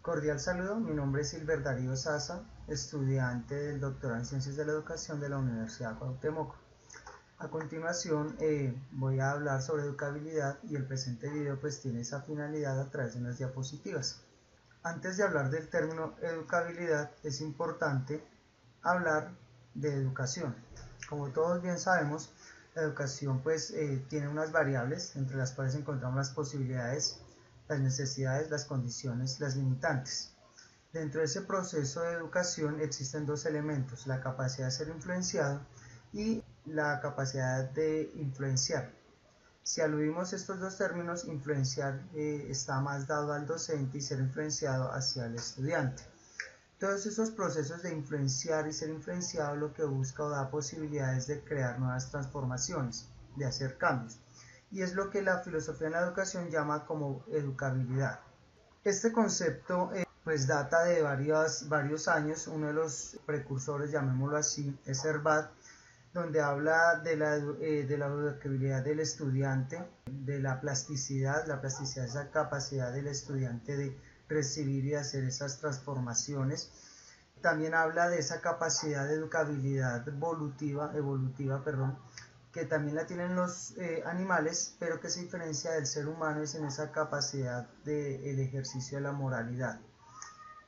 Cordial saludo, mi nombre es Silver Darío Sasa, estudiante del doctorado en Ciencias de la Educación de la Universidad Cuauhtémoc. A continuación voy a hablar sobre educabilidad y el presente video pues tiene esa finalidad a través de unas diapositivas. Antes de hablar del término educabilidad es importante hablar de educación. Como todos bien sabemos, la educación pues tiene unas variables entre las cuales encontramos las posibilidades, las necesidades, las condiciones, las limitantes. Dentro de ese proceso de educación existen dos elementos, la capacidad de ser influenciado y la capacidad de influenciar. Si aludimos estos dos términos, influenciar está más dado al docente y ser influenciado hacia el estudiante. Todos esos procesos de influenciar y ser influenciado lo que busca o da posibilidades de crear nuevas transformaciones, de hacer cambios. Y es lo que la filosofía en la educación llama como educabilidad. Este concepto pues data de varios años. Uno de los precursores, llamémoslo así, es Herbat, donde habla de la educabilidad del estudiante, de la plasticidad esa capacidad del estudiante de recibir y hacer esas transformaciones. También habla de esa capacidad de educabilidad evolutiva, que también la tienen los animales, pero que se diferencia del ser humano es en esa capacidad del ejercicio de la moralidad.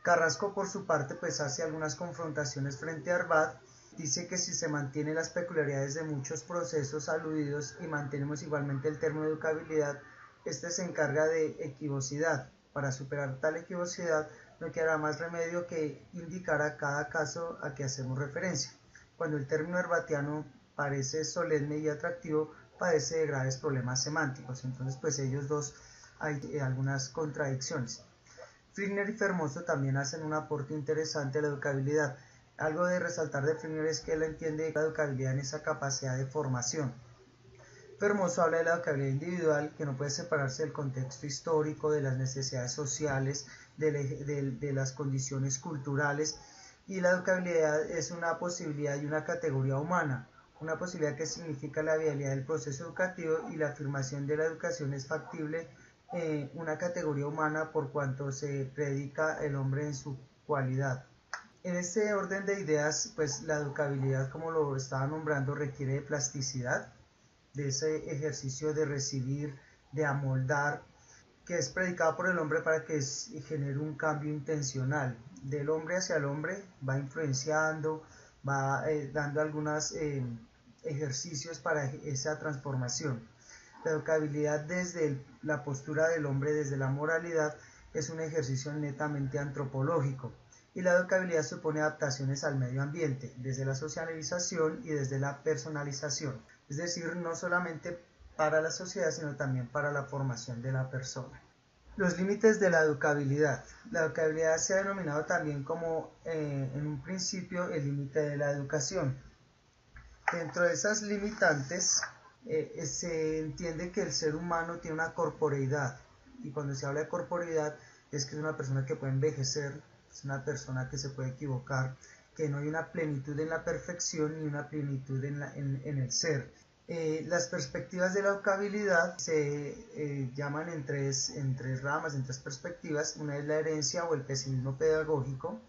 Carrasco, por su parte, pues hace algunas confrontaciones frente a Arbat. Dice que si se mantienen las peculiaridades de muchos procesos aludidos y mantenemos igualmente el término educabilidad, este se encarga de equivocidad. Para superar tal equivocidad no quedará más remedio que indicar a cada caso a que hacemos referencia. Cuando el término herbatiano parece solemne y atractivo, padece de graves problemas semánticos. Entonces, pues ellos dos hay algunas contradicciones. Flickner y Fermoso también hacen un aporte interesante a la educabilidad. Algo de resaltar de Flickner es que él entiende la educabilidad en esa capacidad de formación. Fermoso habla de la educabilidad individual, que no puede separarse del contexto histórico, de las necesidades sociales, de las condiciones culturales, y la educabilidad es una posibilidad y una categoría humana, una posibilidad que significa la viabilidad del proceso educativo, y la afirmación de la educación es factible, una categoría humana por cuanto se predica el hombre en su cualidad. En este orden de ideas, pues la educabilidad, como lo estaba nombrando, requiere de plasticidad, de ese ejercicio de recibir, de amoldar, que es predicado por el hombre para que genere un cambio intencional. Del hombre hacia el hombre va influenciando, va dando algunos ejercicios para esa transformación. La educabilidad desde la postura del hombre, desde la moralidad, es un ejercicio netamente antropológico. Y la educabilidad supone adaptaciones al medio ambiente, desde la socialización y desde la personalización. Es decir, no solamente para la sociedad, sino también para la formación de la persona. Los límites de la educabilidad. La educabilidad se ha denominado también como, en un principio, el límite de la educación. Dentro de esas limitantes, se entiende que el ser humano tiene una corporeidad, y cuando se habla de corporeidad es que es una persona que puede envejecer, es una persona que se puede equivocar, que no hay una plenitud en la perfección ni una plenitud en el ser. Las perspectivas de la educabilidad se llaman en tres ramas, en tres perspectivas. Una es la herencia o el pesimismo pedagógico,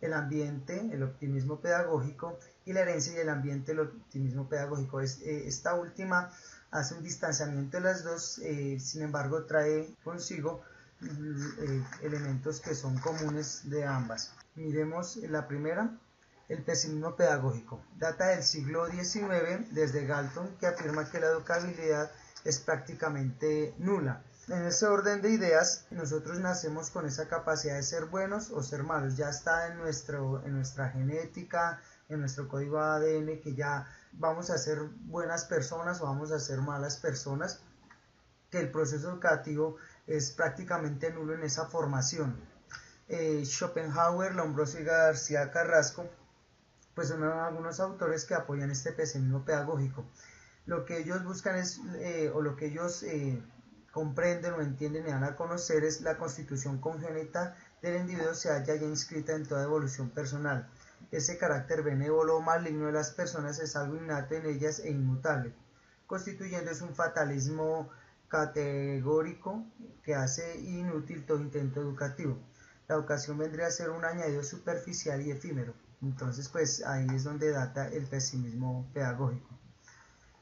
el ambiente, el optimismo pedagógico, y la herencia y el ambiente, el optimismo pedagógico. Esta última hace un distanciamiento de las dos, sin embargo trae consigo elementos que son comunes de ambas. Miremos la primera. El pesimismo pedagógico data del siglo XIX, desde Galton, que afirma que la educabilidad es prácticamente nula. En ese orden de ideas, nosotros nacemos con esa capacidad de ser buenos o ser malos. Ya está en nuestra genética, en nuestro código ADN, que ya vamos a ser buenas personas o vamos a ser malas personas, que el proceso educativo es prácticamente nulo en esa formación. Schopenhauer, Lombroso y García Carrasco pues son algunos autores que apoyan este pesimismo pedagógico. Lo que ellos buscan es, o lo que ellos comprenden o entienden y dan a conocer, es la constitución congénita del individuo se halla ya inscrita en toda evolución personal. Ese carácter benévolo o maligno de las personas es algo innato en ellas e inmutable, constituyendo es un fatalismo categórico que hace inútil todo intento educativo. La educación vendría a ser un añadido superficial y efímero. Entonces, pues ahí es donde data el pesimismo pedagógico.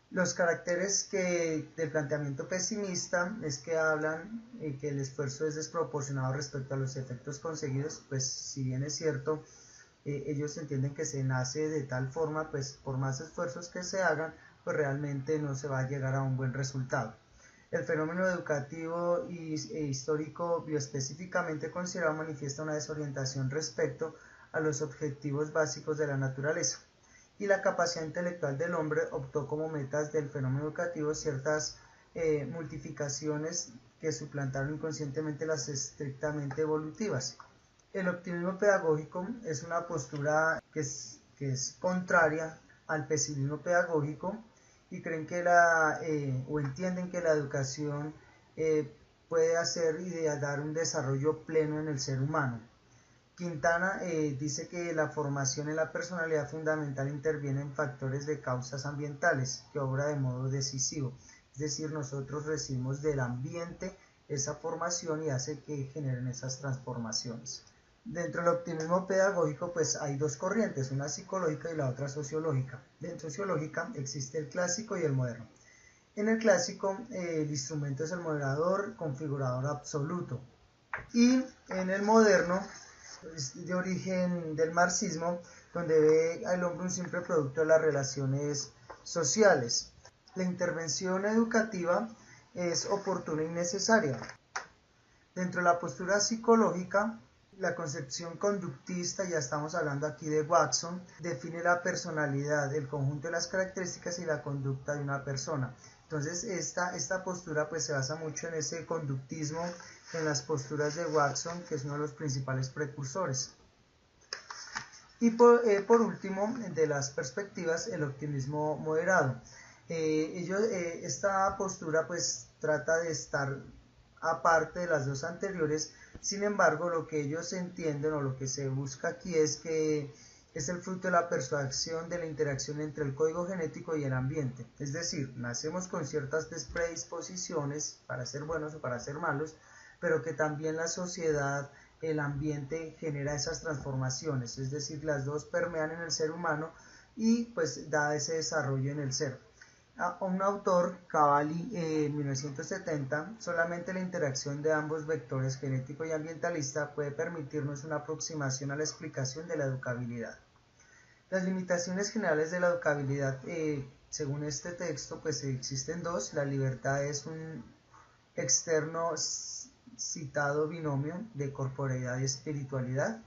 Los caracteres del planteamiento pesimista es que hablan que el esfuerzo es desproporcionado respecto a los efectos conseguidos, pues si bien es cierto, ellos entienden que se nace de tal forma, pues por más esfuerzos que se hagan, pues realmente no se va a llegar a un buen resultado. El fenómeno educativo e histórico bioespecíficamente considerado manifiesta una desorientación respecto a los objetivos básicos de la naturaleza, y la capacidad intelectual del hombre optó como metas del fenómeno educativo ciertas multiplicaciones que suplantaron inconscientemente las estrictamente evolutivas. El optimismo pedagógico es una postura que es contraria al pesimismo pedagógico, y creen que o entienden que la educación puede hacer y dar un desarrollo pleno en el ser humano. Quintana dice que la formación en la personalidad fundamental interviene en factores de causas ambientales que obra de modo decisivo. Es decir, nosotros recibimos del ambiente esa formación y hace que generen esas transformaciones. Dentro del optimismo pedagógico, pues hay dos corrientes, una psicológica y la otra sociológica. Dentro de sociológica existe el clásico y el moderno. En el clásico, el instrumento es el moderador, configurador absoluto. Y en el moderno, de origen del marxismo, donde ve al hombre un simple producto de las relaciones sociales. La intervención educativa es oportuna y necesaria. Dentro de la postura psicológica, la concepción conductista, ya estamos hablando aquí de Watson, define la personalidad, el conjunto de las características y la conducta de una persona. Entonces esta postura pues se basa mucho en ese conductismo, en las posturas de Watson, que es uno de los principales precursores. Y por último, de las perspectivas, el optimismo moderado. Esta postura pues trata de estar aparte de las dos anteriores. Sin embargo, lo que ellos entienden o lo que se busca aquí es que es el fruto de la persuasión de la interacción entre el código genético y el ambiente. Es decir, nacemos con ciertas predisposiciones para ser buenos o para ser malos, pero que también la sociedad, el ambiente genera esas transformaciones. Es decir, las dos permean en el ser humano y pues da ese desarrollo en el ser. Un autor, Cavalli, en 1970, solamente la interacción de ambos vectores, genético y ambientalista, puede permitirnos una aproximación a la explicación de la educabilidad. Las limitaciones generales de la educabilidad, según este texto, pues existen dos. La libertad es un externo citado binomio de corporeidad y espiritualidad,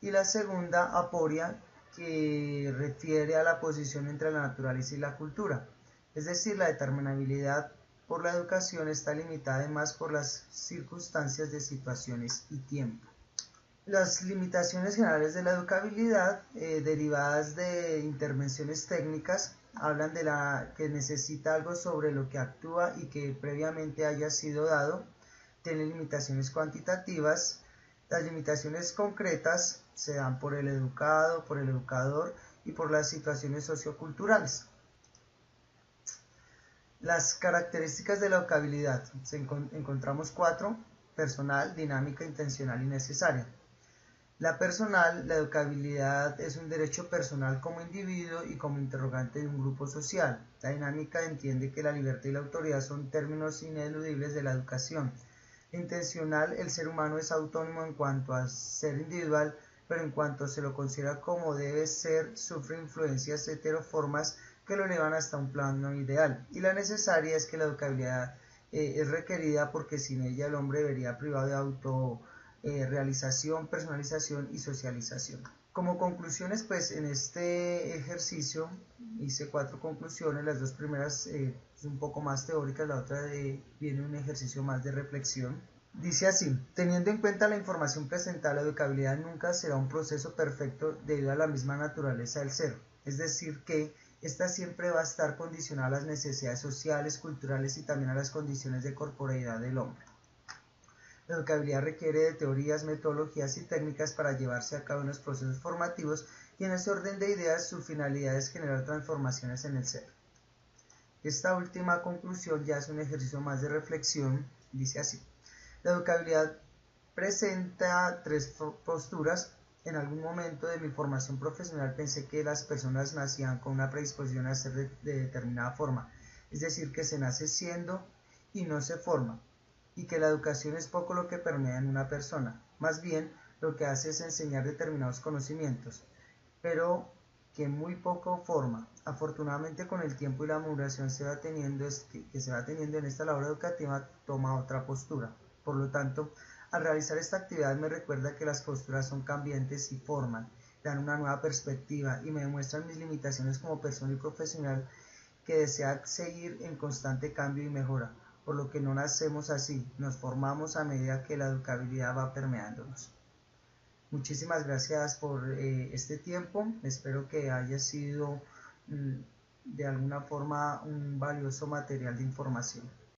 y la segunda, aporia, que refiere a la posición entre la naturaleza y la cultura. Es decir, la determinabilidad por la educación está limitada además por las circunstancias de situaciones y tiempo. Las limitaciones generales de la educabilidad, derivadas de intervenciones técnicas, hablan de que necesita algo sobre lo que actúa y que previamente haya sido dado. Tiene limitaciones cuantitativas. Las limitaciones concretas se dan por el educado, por el educador y por las situaciones socioculturales. Las características de la educabilidad. Encontramos 4: personal, dinámica, intencional y necesaria. La personal, la educabilidad es un derecho personal como individuo y como interrogante de un grupo social. La dinámica entiende que la libertad y la autoridad son términos ineludibles de la educación. La intencional, el ser humano es autónomo en cuanto a ser individual, pero en cuanto se lo considera como debe ser, sufre influencias heteroformas que lo elevan hasta un plano ideal. Y la necesaria es que la educabilidad es requerida porque sin ella el hombre vería privado de autorrealización, personalización y socialización. Como conclusiones, pues en este ejercicio hice 4 conclusiones. Las 2 primeras un poco más teóricas, la otra viene un ejercicio más de reflexión. Dice así: teniendo en cuenta la información presentada, la educabilidad nunca será un proceso perfecto debido a la misma naturaleza del ser. Es decir, que esta siempre va a estar condicionada a las necesidades sociales, culturales y también a las condiciones de corporeidad del hombre. La educabilidad requiere de teorías, metodologías y técnicas para llevarse a cabo en los procesos formativos, y en ese orden de ideas su finalidad es generar transformaciones en el ser. Esta última conclusión ya es un ejercicio más de reflexión. Dice así: la educabilidad presenta tres posturas. En algún momento de mi formación profesional pensé que las personas nacían con una predisposición a ser de determinada forma, es decir, que se nace siendo y no se forma, y que la educación es poco lo que permea en una persona, más bien lo que hace es enseñar determinados conocimientos, pero que muy poco forma. Afortunadamente, con el tiempo y la maduración que se va teniendo en esta labor educativa, toma otra postura. Por lo tanto, al realizar esta actividad me recuerda que las posturas son cambiantes y forman, dan una nueva perspectiva y me demuestran mis limitaciones como persona y profesional que desea seguir en constante cambio y mejora, por lo que no nacemos así, nos formamos a medida que la educabilidad va permeándonos. Muchísimas gracias por este tiempo, espero que haya sido de alguna forma un valioso material de información.